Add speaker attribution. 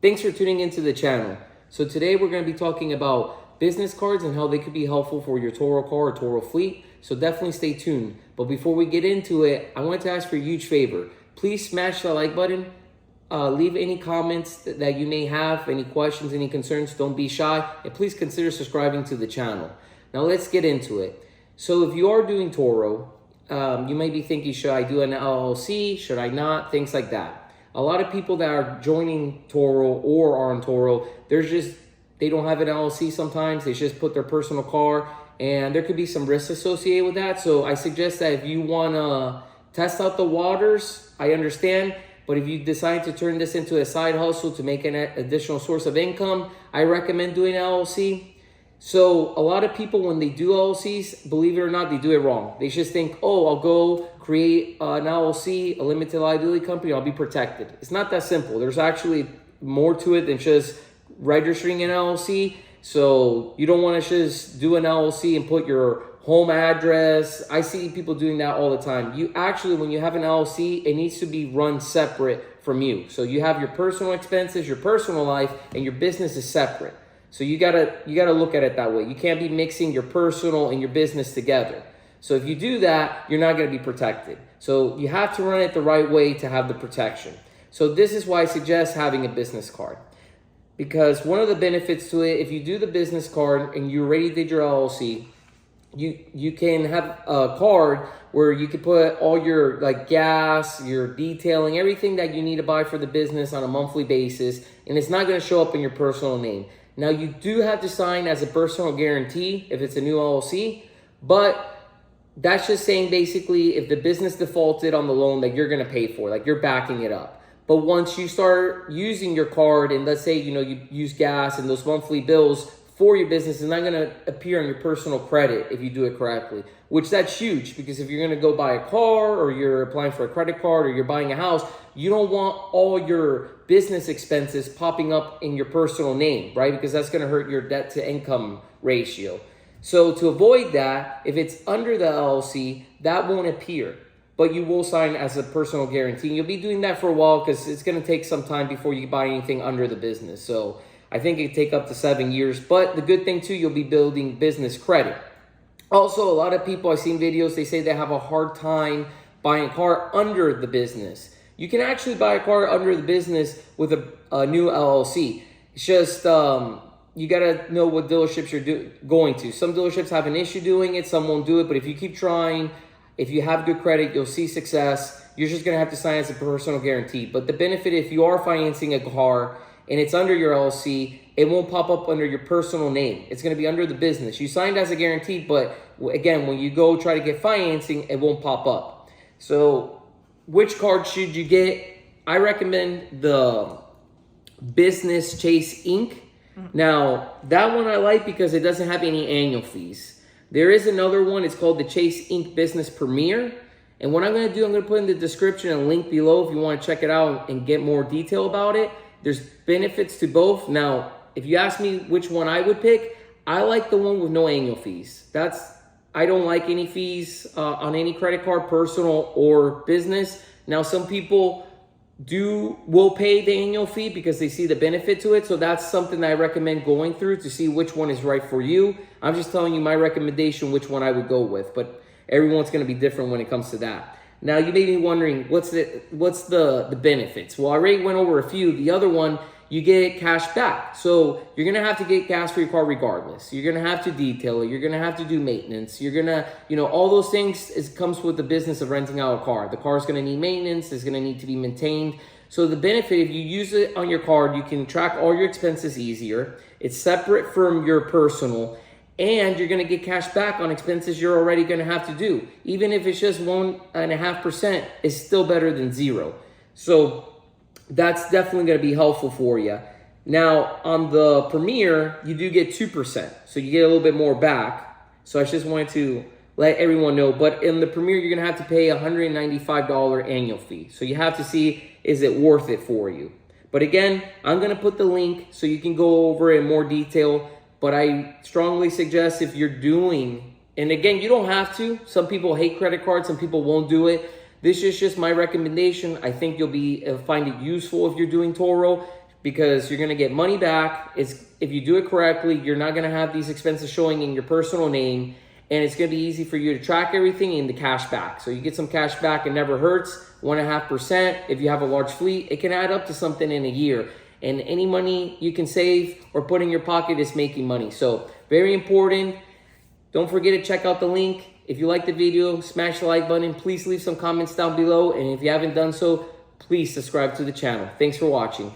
Speaker 1: Thanks for tuning into the channel. So today we're going to be talking about business cards and how they could be helpful for your Turo car or Turo fleet. So definitely stay tuned. But before we get into it, I wanted to ask for a huge favor. Please smash the like button. Leave any comments that you may have, any questions, any concerns. Don't be shy. And please consider subscribing to the channel. Now let's get into it. So if you are doing Turo, you may be thinking, should I do an LLC? Should I not? Things like that. A lot of people that are joining Turo or are on Turo, they don't have an LLC sometimes. They just put their personal car, and there could be some risks associated with that. So I suggest that if you want to test out the waters, I understand. But if you decide to turn this into a side hustle to make an additional source of income, I recommend doing an LLC. So a lot of people, when they do LLCs, believe it or not, they do it wrong. They just think, oh, I'll go create an LLC, a limited liability company, I'll be protected. It's not that simple. There's actually more to it than just registering an LLC. So you don't want to just do an LLC and put your home address. I see people doing that all the time. You actually, when you have an LLC, it needs to be run separate from you. So you have your personal expenses, your personal life, and your business is separate. So you gotta look at it that way. You can't be mixing your personal and your business together. So if you do that, you're not gonna be protected. So you have to run it the right way to have the protection. So this is why I suggest having a business card. Because one of the benefits to it, if you do the business card and you already did your LLC, you can have a card where you can put all your gas, your detailing, everything that you need to buy for the business on a monthly basis, and it's not gonna show up in your personal name. Now, you do have to sign as a personal guarantee if it's a new LLC, but that's just saying basically if the business defaulted on the loan that you're going to pay for, like you're backing it up. But once you start using your card and let's say, you use gas and those monthly bills for your business, is not going to appear on your personal credit if you do it correctly, which that's huge because if you're going to go buy a car or you're applying for a credit card or you're buying a house, you don't want all your business expenses popping up in your personal name, right? Because that's going to hurt your debt to income ratio. So to avoid that, if it's under the LLC, that won't appear, but you will sign as a personal guarantee. You'll be doing that for a while because it's going to take some time before you buy anything under the business. So I think it could take up to 7 years, but the good thing too, you'll be building business credit. Also, a lot of people, I've seen videos, they say they have a hard time buying a car under the business. You can actually buy a car under the business with a new LLC. It's just, you gotta know what dealerships you're going to. Some dealerships have an issue doing it, some won't do it, but if you keep trying, if you have good credit, you'll see success. You're just gonna have to sign as a personal guarantee. But the benefit, if you are financing a car and it's under your LLC, it won't pop up under your personal name. It's gonna be under the business. You signed as a guarantee, but again, when you go try to get financing, it won't pop up. So which card should you get? I recommend the Business Chase Inc. Now, that one I like because it doesn't have any annual fees. There is another one, it's called the Chase Inc. Business Premier. And what I'm gonna do, I'm gonna put in the description a link below if you wanna check it out and get more detail about it. There's benefits to both. Now, if you ask me which one I would pick, I like the one with no annual fees. I don't like any fees on any credit card, personal or business. Now, some people will pay the annual fee because they see the benefit to it. So that's something that I recommend going through to see which one is right for you. I'm just telling you my recommendation, which one I would go with, but everyone's going to be different when it comes to that. Now, you may be wondering, what's the benefits? Well, I already went over a few. The other one, you get cash back. So you're going to have to get gas for your car regardless. You're going to have to detail it. You're going to have to do maintenance. You're going to, all those things comes with the business of renting out a car. The car is going to need maintenance. It's going to need to be maintained. So the benefit, if you use it on your card, you can track all your expenses easier. It's separate from your personal. And you're going to get cash back on expenses you're already going to have to do. Even if it's just 1.5%, it's still better than zero. So that's definitely going to be helpful for you. Now, on the Premier, you do get 2%. So you get a little bit more back. So I just wanted to let everyone know. But in the Premier, you're going to have to pay a $195 annual fee. So you have to see, is it worth it for you? But again, I'm going to put the link so you can go over it in more detail. But I strongly suggest if you're doing, and again, you don't have to. Some people hate credit cards, some people won't do it. This is just my recommendation. I think you'll find it useful if you're doing Turo. because you're going to get money back. If you do it correctly, you're not going to have these expenses showing in your personal name, and it's going to be easy for you to track everything and the cash back. So you get some cash back. It never hurts. 1.5%. If you have a large fleet, it can add up to something in a year. And any money you can save or put in your pocket is making money. So very important. Don't forget to check out the link. If you like the video, smash the like button. Please leave some comments down below. And if you haven't done so, please subscribe to the channel. Thanks for watching.